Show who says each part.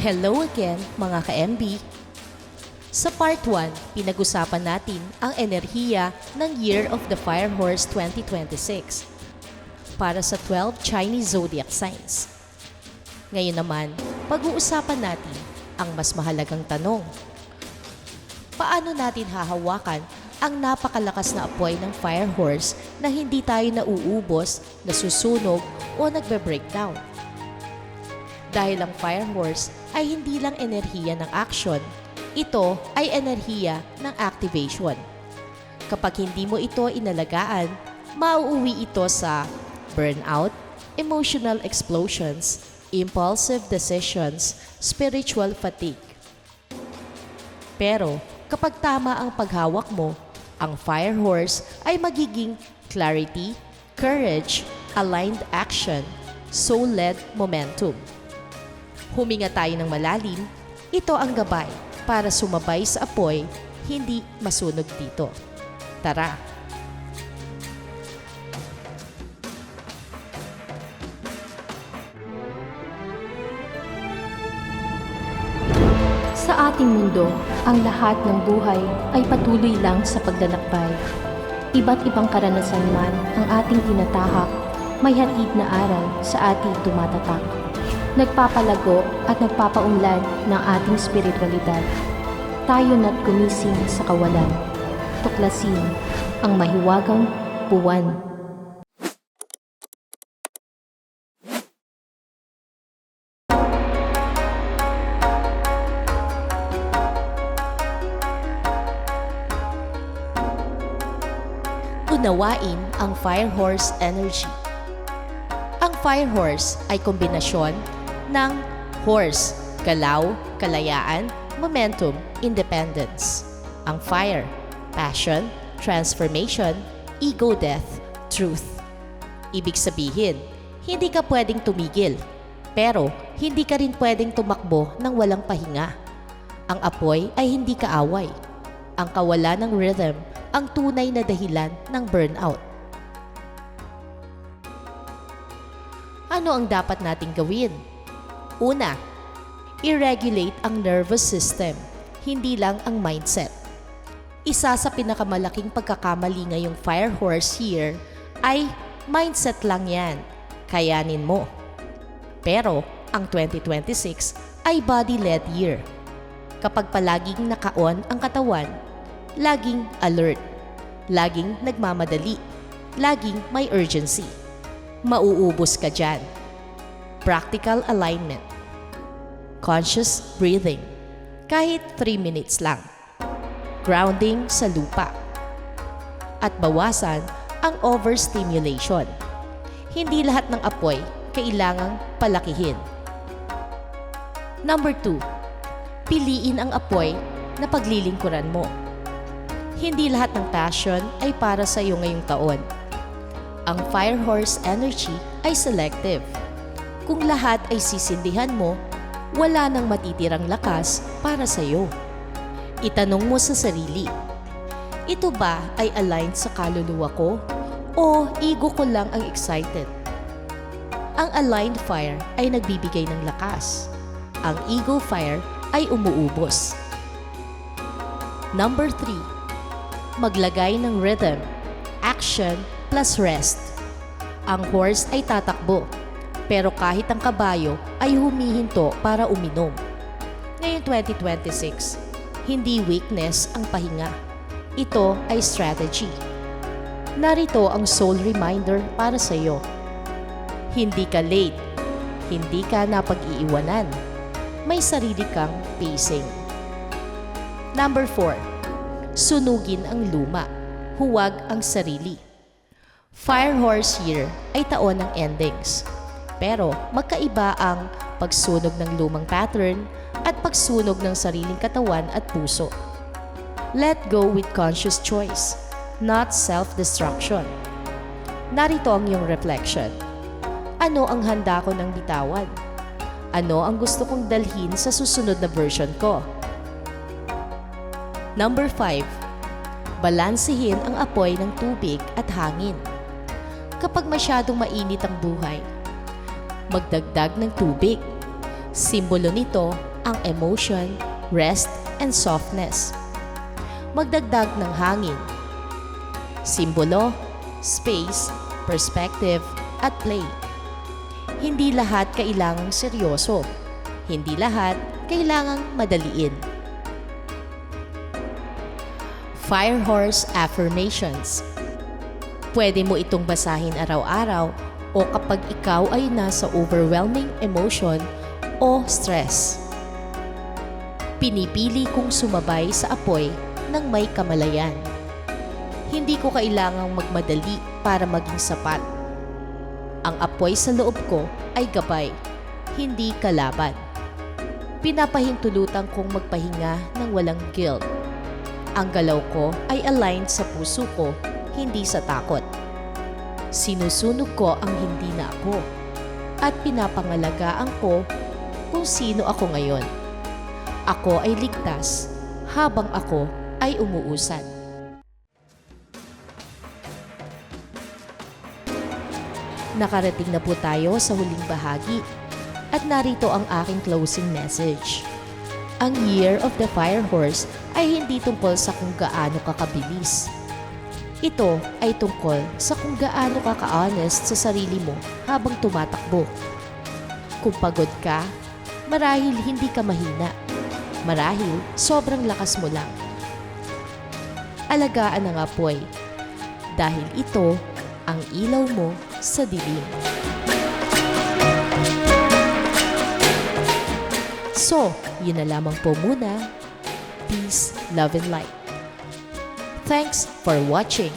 Speaker 1: Hello again mga ka-MB! Sa part 1, pinag-usapan natin ang enerhiya ng Year of the Fire Horse 2026 para sa 12 Chinese zodiac signs. Ngayon naman, pag-uusapan natin ang mas mahalagang tanong. Paano natin hahawakan ang napakalakas na apoy ng Fire Horse na hindi tayo nauubos, nasusunog o nagbe-breakdown? Dahil ang Fire Horse ay hindi lang enerhiya ng action, ito ay enerhiya ng activation. Kapag hindi mo ito inalagaan, mauuwi ito sa burnout, emotional explosions, impulsive decisions, spiritual fatigue. Pero kapag tama ang paghawak mo, ang Fire Horse ay magiging clarity, courage, aligned action, soul-led momentum. Huminga tayo ng malalim, ito ang gabay para sumabay sa apoy, hindi masunog dito. Tara!
Speaker 2: Sa ating mundo, ang lahat ng buhay ay patuloy lang sa paglalakbay. Iba't ibang karanasan man ang ating tinatahak, may hatid na aral sa ating tumatatak. Nagpapalago at nagpapaunlad ng ating spiritualidad. Tayo na't gumising sa kawalan. Tuklasin ang mahiwagang buwan.
Speaker 1: Unawain ang Fire Horse energy. Ang Fire Horse ay kombinasyon ng horse, galaw, kalayaan, momentum, independence. Ang fire, passion, transformation, ego death, truth. Ibig sabihin, hindi ka pwedeng tumigil, pero hindi ka rin pwedeng tumakbo ng walang pahinga. Ang apoy ay hindi kaaway. Ang kawalan ng rhythm ang tunay na dahilan ng burnout. Ano ang dapat nating gawin? Una, i-regulate ang nervous system, hindi lang ang mindset. Isa sa pinakamalaking pagkakamali ngayong Fire Horse year ay mindset lang yan, kayanin mo. Pero ang 2026 ay body-led year. Kapag palaging naka-on ang katawan, laging alert, laging nagmamadali, laging may urgency, mauubos ka dyan. Practical alignment. Conscious breathing. Kahit 3 minutes lang. Grounding sa lupa. At bawasan ang overstimulation. Hindi lahat ng apoy kailangang palakihin. Number 2. Piliin ang apoy na paglilingkuran mo. Hindi lahat ng passion ay para sa iyo ngayong taon. Ang Fire Horse energy ay selective. Kung lahat ay sisindihan mo, wala nang matitirang lakas para sa iyo. Itanong mo sa sarili, ito ba ay aligned sa kaluluwa ko o ego ko lang ang excited? Ang aligned fire ay nagbibigay ng lakas. Ang ego fire ay umuubos. Number 3. Maglagay ng rhythm, action plus rest. Ang horse ay tatakbo, pero kahit ang kabayo ay humihinto para uminom. Ngayong 2026, hindi weakness ang pahinga. Ito ay strategy. Narito ang soul reminder para sa iyo. Hindi ka late, hindi ka napag-iiwanan. May sarili kang pacing. Number 4. Sunugin ang luma, huwag ang sarili. Fire Horse year ay taon ng endings. Pero magkaiba ang pagsunog ng lumang pattern at pagsunog ng sariling katawan at puso. Let go with conscious choice, not self-destruction. Narito ang iyong reflection. Ano ang handa ko ng bitawan? Ano ang gusto kong dalhin sa susunod na version ko? Number 5. Balansehin ang apoy ng tubig at hangin. Kapag masyadong mainit ang buhay, magdagdag ng tubig. Simbolo nito, ang emotion, rest, and softness. Magdagdag ng hangin. Simbolo, space, perspective, at play. Hindi lahat kailangang seryoso. Hindi lahat kailangang madaliin. Fire Horse Affirmations. Pwede mo itong basahin araw-araw o kapag ikaw ay nasa overwhelming emotion o stress. Pinipili kong sumabay sa apoy ng may kamalayan. Hindi ko kailangang magmadali para maging sapat. Ang apoy sa loob ko ay gabay, hindi kalaban. Pinapahintulutan kong magpahinga ng walang guilt. Ang galaw ko ay aligned sa puso ko, hindi sa takot. Sinusunog ko ang hindi na ako at pinapangalagaan ko kung sino ako ngayon. Ako ay ligtas habang ako ay umuusad. Nakarating na po tayo sa huling bahagi at narito ang aking closing message. Ang Year of the Fire Horse ay hindi tungkol sa kung gaano kakabilis. Ito ay tungkol sa kung gaano ka ka-honest sa sarili mo habang tumatakbo. Kung pagod ka, marahil hindi ka mahina. Marahil sobrang lakas mo lang. Alagaan ang apoy dahil ito ang ilaw mo sa dilim. So, yun na lamang po muna. Peace, love, and light. Thanks for watching.